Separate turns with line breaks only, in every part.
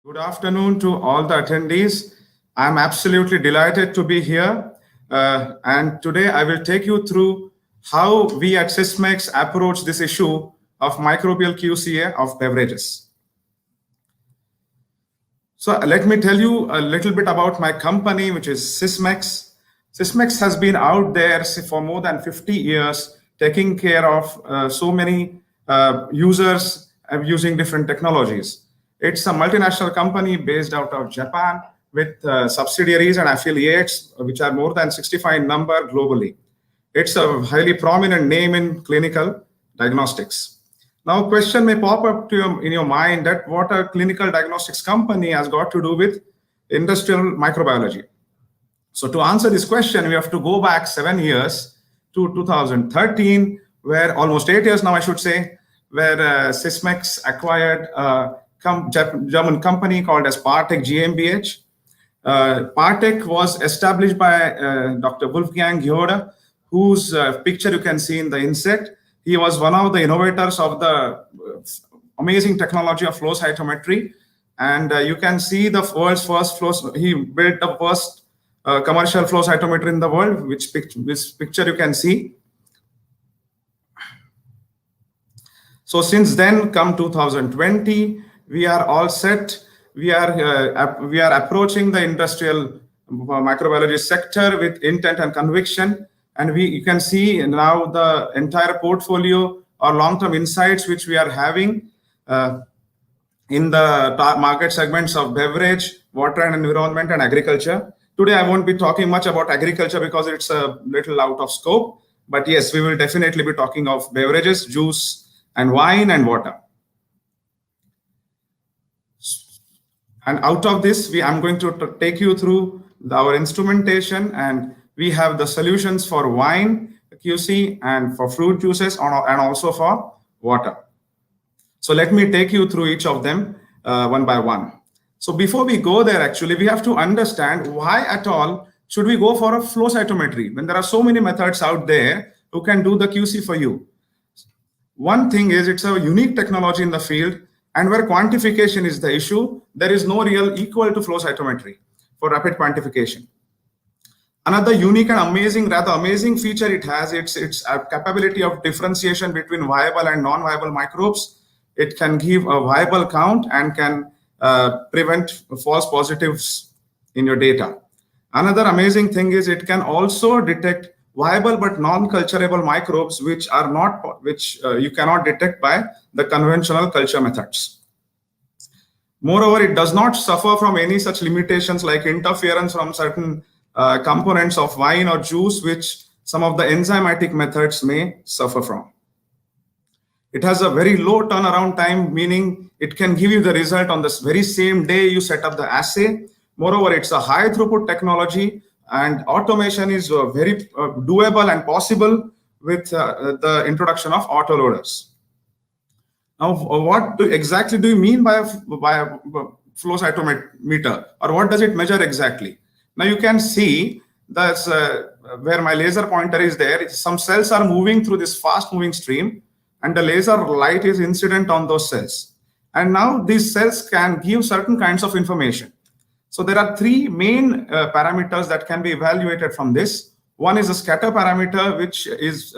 Good afternoon to all the attendees. I'm absolutely delighted to be here. And today I will take you through how we at Sysmex approach this issue of microbial QCA of beverages. So let me tell you a little bit about my company, which is Sysmex. Sysmex has been out there for more than 50 years, taking care of so many users using different technologies. It's a multinational company based out of Japan with subsidiaries and affiliates, which are more than 65 number globally. It's a highly prominent name in clinical diagnostics. Now, a question may pop up in your mind that what a clinical diagnostics company has got to do with industrial microbiology. So to answer this question, we have to go back 7 years to 2013, where almost 8 years now, I should say, where Sysmex acquired a German company called as Partec GmbH. Partec was established by Dr. Wolfgang Giode, whose picture you can see in the inset. He was one of the innovators of the amazing technology of flow cytometry. And you can see the world's first flow. He built the first commercial flow cytometer in the world, which picture you can see. So since then, come 2020, we are all set. We are approaching the industrial microbiology sector with intent and conviction. And you can see now the entire portfolio or long-term insights which we are having in the market segments of beverage, water and environment, and agriculture. Today, I won't be talking much about agriculture because it's a little out of scope. But yes, we will definitely be talking of beverages, juice, and wine and water. And out of this, I'm going to take you through our instrumentation, and we have the solutions for wine QC and for fruit juices and also for water. So let me take you through each of them one by one. So before we go there, actually, we have to understand why at all should we go for a flow cytometry when there are so many methods out there who can do the QC for you. One thing is it's a unique technology in the field, and where quantification is the issue, there is no real equal to flow cytometry for rapid quantification. Another unique and rather amazing feature it has, its capability of differentiation between viable and non-viable microbes. It can give a viable count and can prevent false positives in your data. Another amazing thing is it can also detect viable but non-culturable microbes which you cannot detect by the conventional culture methods. Moreover, it does not suffer from any such limitations like interference from certain components of wine or juice, which some of the enzymatic methods may suffer from. It has a very low turnaround time, meaning it can give you the result on this very same day you set up the assay. Moreover, it's a high throughput technology, and automation is very doable and possible with the introduction of autoloaders. Now, what exactly do you mean by a flow cytometer, or what does it measure exactly? Now you can see that's where my laser pointer is there. Some cells are moving through this fast moving stream, and the laser light is incident on those cells. And now these cells can give certain kinds of information. So there are three main parameters that can be evaluated from this. One is a scatter parameter, which is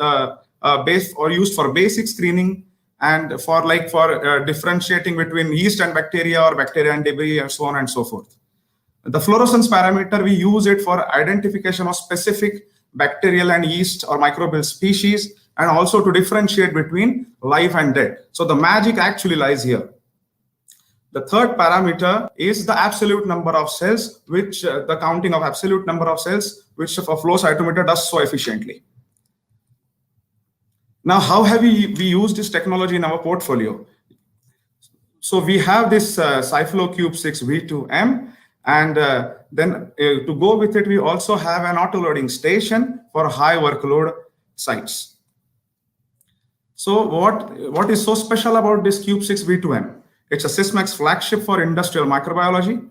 based or used for basic screening and for differentiating between yeast and bacteria or bacteria and debris and so on and so forth. The fluorescence parameter, we use it for identification of specific bacterial and yeast or microbial species, and also to differentiate between live and dead. So the magic actually lies here. The third parameter is the absolute number of cells, which the counting of absolute number of cells, which a flow cytometer does so efficiently. Now, how have we used this technology in our portfolio? So we have this Cyflow Cube 6 V2M, and then to go with it, we also have an auto-loading station for high workload sites. So what is so special about this Cube 6 V2M? It's a Sysmex flagship for industrial microbiology.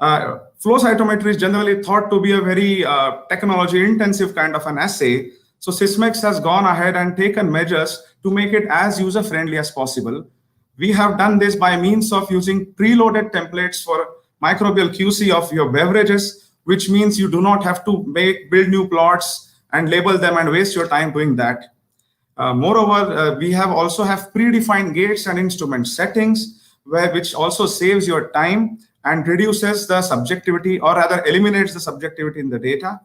Flow cytometry is generally thought to be a very technology-intensive kind of an assay. So Sysmex has gone ahead and taken measures to make it as user-friendly as possible. We have done this by means of using preloaded templates for microbial QC of your beverages, which means you do not have to build new plots and label them and waste your time doing that. Moreover, we also have predefined gates and instrument settings, which also saves your time and reduces the subjectivity, or rather eliminates the subjectivity in the data.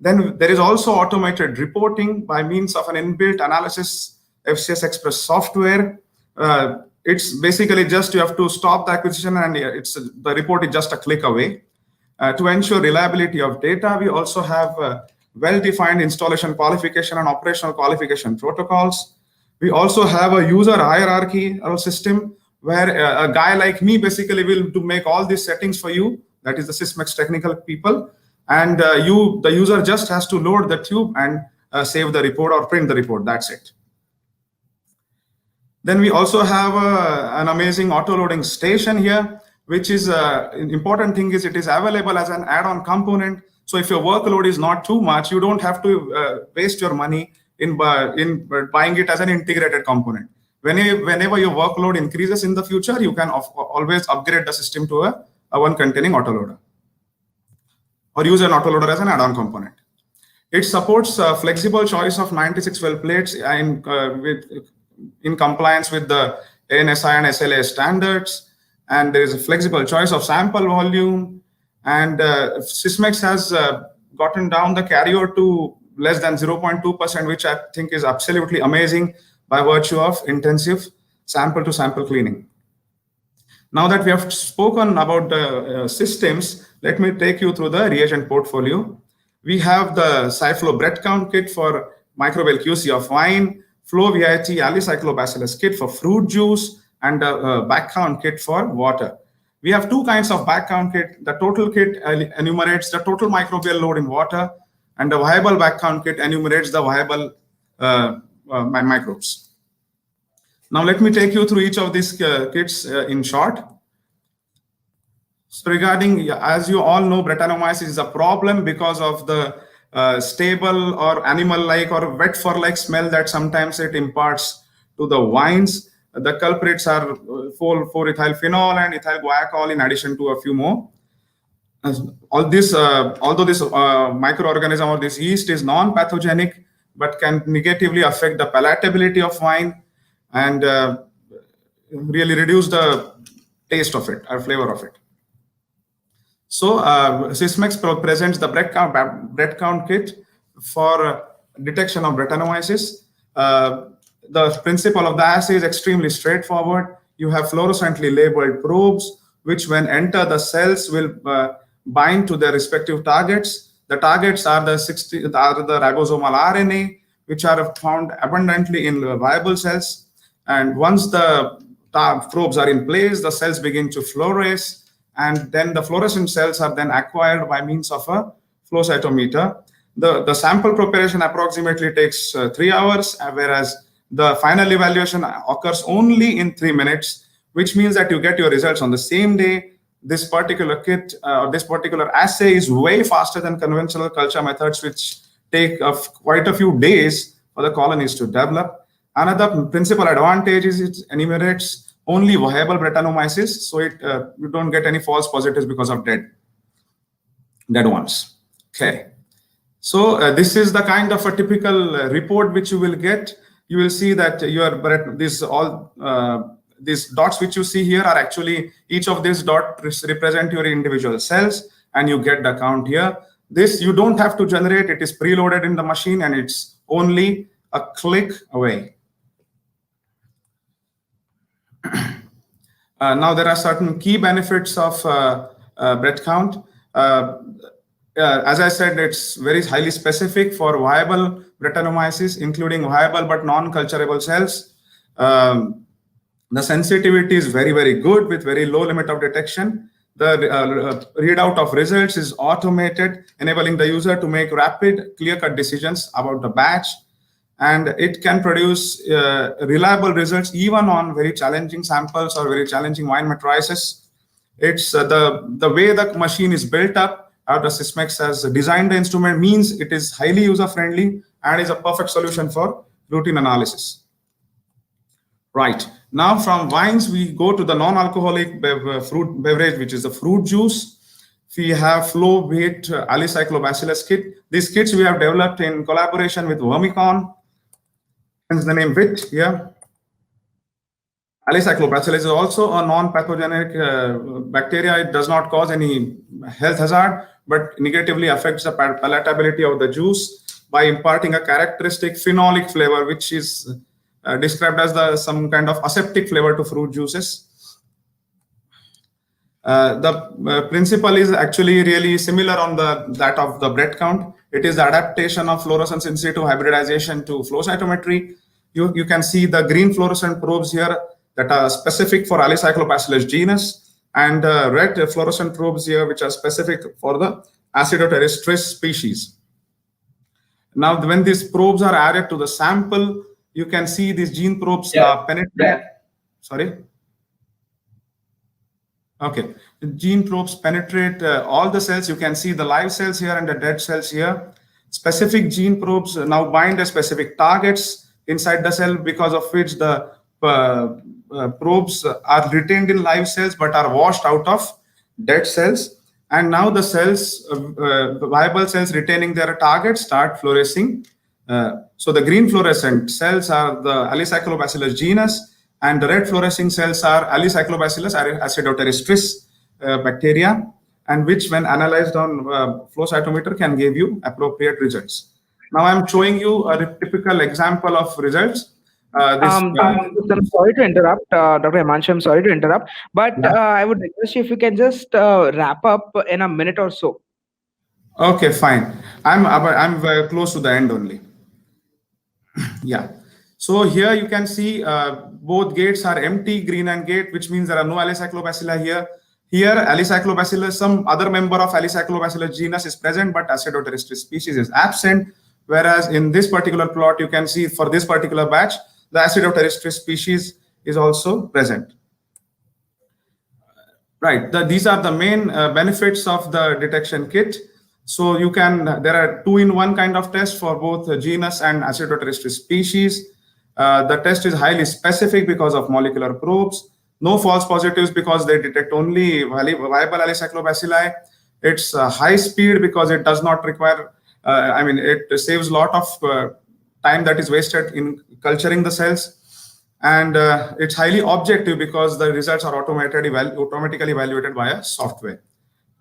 Then there is also automated reporting by means of an inbuilt analysis FCS Express software. It's basically just you have to stop the acquisition and the report is just a click away. To ensure reliability of data, we also have well-defined installation qualification and operational qualification protocols. We also have a user hierarchy system where a guy like me basically will to make all these settings for you. That is the Sysmex technical people. And the user just has to load the tube and save the report or print the report. That's it. Then we also have an amazing auto-loading station here, which is an important thing is it is available as an add-on component. So if your workload is not too much, you don't have to waste your money in buying it as an integrated component. Whenever your workload increases in the future, you can always upgrade the system to a one containing autoloader, or use an autoloader as an add-on component. It supports flexible choice of 96 well plates in compliance with the ANSI and SLA standards, and there is a flexible choice of sample volume. And Sysmex has gotten down the carryover to less than 0.2%, which I think is absolutely amazing by virtue of intensive sample-to-sample cleaning. Now that we have spoken about the systems, let me take you through the reagent portfolio. We have the SciFlow bread count kit for microbial QC of wine, Flow VIT alicyclobacillus kit for fruit juice, and a back count kit for water. We have two kinds of back count kit. The total kit enumerates the total microbial load in water, and the viable back count kit enumerates the viable microbes. Now let me take you through each of these kits in short. So regarding, as you all know, Brettanomyces is a problem because of the stable or animal-like or wet fur-like smell that sometimes it imparts to the wines. The culprits are 4-ethylphenol and ethyl guaiacol, in addition to a few more. Although this microorganism or this yeast is non-pathogenic, but can negatively affect the palatability of wine and really reduce the taste of it or flavor of it. So Sysmex presents the bread count kit for detection of Brettanomyces. The principle of the assay is extremely straightforward. You have fluorescently labeled probes, which when enter the cells will bind to their respective targets. The targets are the ribosomal RNA, which are found abundantly in viable cells. And once the probes are in place, the cells begin to fluoresce, and then the fluorescent cells are then acquired by means of a flow cytometer. The sample preparation approximately takes 3 hours, whereas the final evaluation occurs only in 3 minutes, which means that you get your results on the same day. This particular kit, this particular assay is way faster than conventional culture methods, which take quite a few days for the colonies to develop. Another principal advantage is it enumerates only viable Brettanomyces, so you don't get any false positives because of dead ones. Okay, so this is the kind of a typical report which you will get. You will see that these dots which you see here are actually, each of these dots represent your individual cells, and you get the count here. This you don't have to generate, it is preloaded in the machine, and it's only a click away. Now there are certain key benefits of bread count. As I said, it's very highly specific for viable Brettanomyces, including viable but non-culturable cells. The sensitivity is very, very good with very low limit of detection. The readout of results is automated, enabling the user to make rapid, clear-cut decisions about the batch. And it can produce reliable results even on very challenging samples or very challenging wine matrices. It's the way the machine is built up, how the Sysmex has designed the instrument, means it is highly user-friendly and is a perfect solution for routine analysis. Right. Now from wines, we go to the non-alcoholic fruit beverage, which is the fruit juice. We have flow weight alicyclobacillus kit. These kits we have developed in collaboration with Vermicon, hence the name WIT here. Alicyclobacillus is also a non-pathogenic bacteria. It does not cause any health hazard, but negatively affects the palatability of the juice by imparting a characteristic phenolic flavor, which is described as some kind of aseptic flavor to fruit juices. The principle is actually really similar on that of the bread count. It is the adaptation of fluorescence in situ hybridization to flow cytometry. You can see the green fluorescent probes here that are specific for Alicyclobacillus genus, and red fluorescent probes here which are specific for the Acidoteristris species. Now, when these probes are added to the sample, you can see these gene probes penetrate. Yeah. Sorry. Okay, the gene probes penetrate all the cells. You can see the live cells here and the dead cells here. Specific gene probes now bind a specific targets inside the cell, because of which the probes are retained in live cells but are washed out of dead cells. And now the cells, viable cells retaining their targets, start fluorescing. So the green fluorescent cells are the Alicyclobacillus genus, and the red fluorescing cells are Alicyclobacillus acidoteristris bacteria, and which, when analyzed on flow cytometer, can give you appropriate results. Now I'm showing you a typical example of results.
I'm sorry to interrupt, Dr. Himanshu. I'm sorry to interrupt, but I would request you if you can just wrap up in a minute or so.
Okay, fine. I'm very close to the end only. Yeah. So here you can see both gates are empty, green and gate, which means there are no Alicyclobacilli here. Here, Alicyclobacillus, some other member of Alicyclobacillus genus is present, but Acidoteristris species is absent. Whereas in this particular plot, you can see for this particular batch, the Acidoteristris species is also present. Right. These are the main benefits of the detection kit. So you can, there are 2-in-1 kind of test for both genus and Acidoteristris species. The test is highly specific because of molecular probes. No false positives because they detect only viable Alicyclobacilli. It's high speed because it does not require, it saves a lot of time that is wasted in culturing the cells. And it's highly objective because the results are automatically evaluated via software.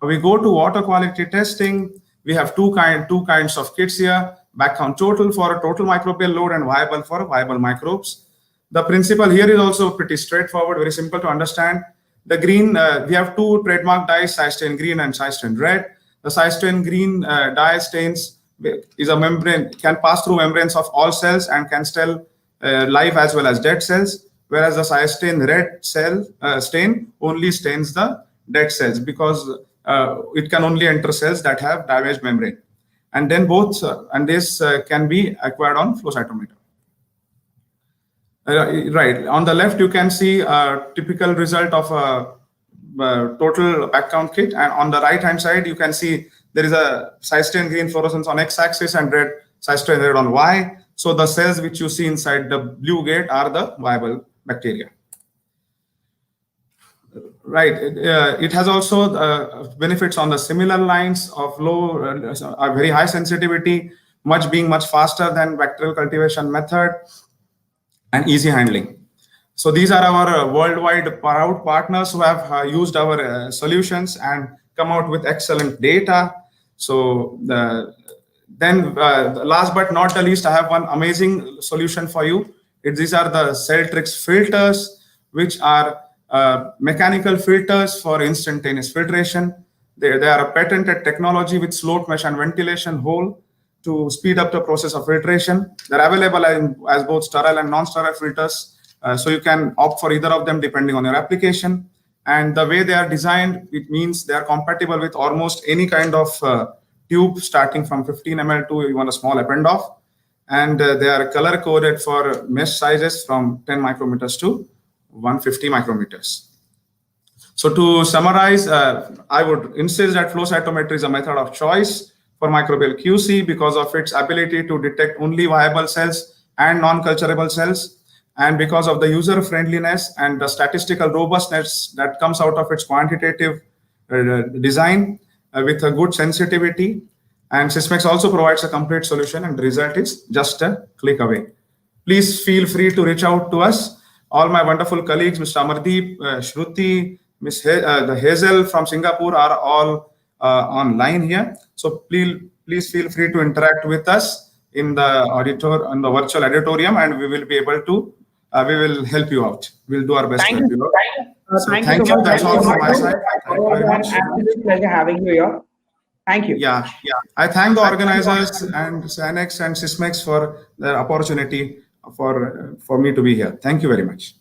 We go to water quality testing. We have two kinds of kits here: background total for a total microbial load and viable for viable microbes. The principle here is also pretty straightforward, very simple to understand. The green, we have two trademark dyes, Cystain green and Cystain red. The Cystain green dye stains is a membrane, can pass through membranes of all cells and can still live as well as dead cells, whereas the Cystain red stain only stains the dead cells because it can only enter cells that have damaged membrane. And then both, and this can be acquired on flow cytometer. Right, on the left, you can see a typical result of a total back count kit. And on the right-hand side, you can see there is a Cystain green fluorescence on x-axis and red Cystain red on y. So the cells which you see inside the blue gate are the viable bacteria. Right, it has also benefits on the similar lines of low, very high sensitivity, being much faster than bacterial cultivation method, and easy handling. So these are our worldwide proud partners who have used our solutions and come out with excellent data. So then last but not the least, I have one amazing solution for you. These are the Celtrix filters, which are mechanical filters for instantaneous filtration. They are a patented technology with slope mesh and ventilation hole to speed up the process of filtration. They're available as both sterile and non-sterile filters. So you can opt for either of them depending on your application. And the way they are designed, it means they are compatible with almost any kind of tube starting from 15 ml to even a small Eppendorf. And they are color coded for mesh sizes from 10 micrometers to 150 micrometers. So to summarize, I would insist that flow cytometry is a method of choice for microbial QC because of its ability to detect only viable cells and non-culturable cells. and because of the user friendliness and the statistical robustness that comes out of its quantitative design with a good sensitivity. And Sysmex also provides a complete solution, and the result is just a click away. Please feel free to reach out to us. All my wonderful colleagues, Mr. Amardeep, Shruti, the Hazel from Singapore are all online here. So please feel free to interact with us in the virtual auditorium, and we will be able to we will help you out. We'll do our best to help you out. So thank you. That's all from my side. Thank you very much.
Absolute pleasure having you here. Thank you.
Yeah. I thank the organizers and SANEX and Sysmex for the opportunity for me to be here. Thank you very much.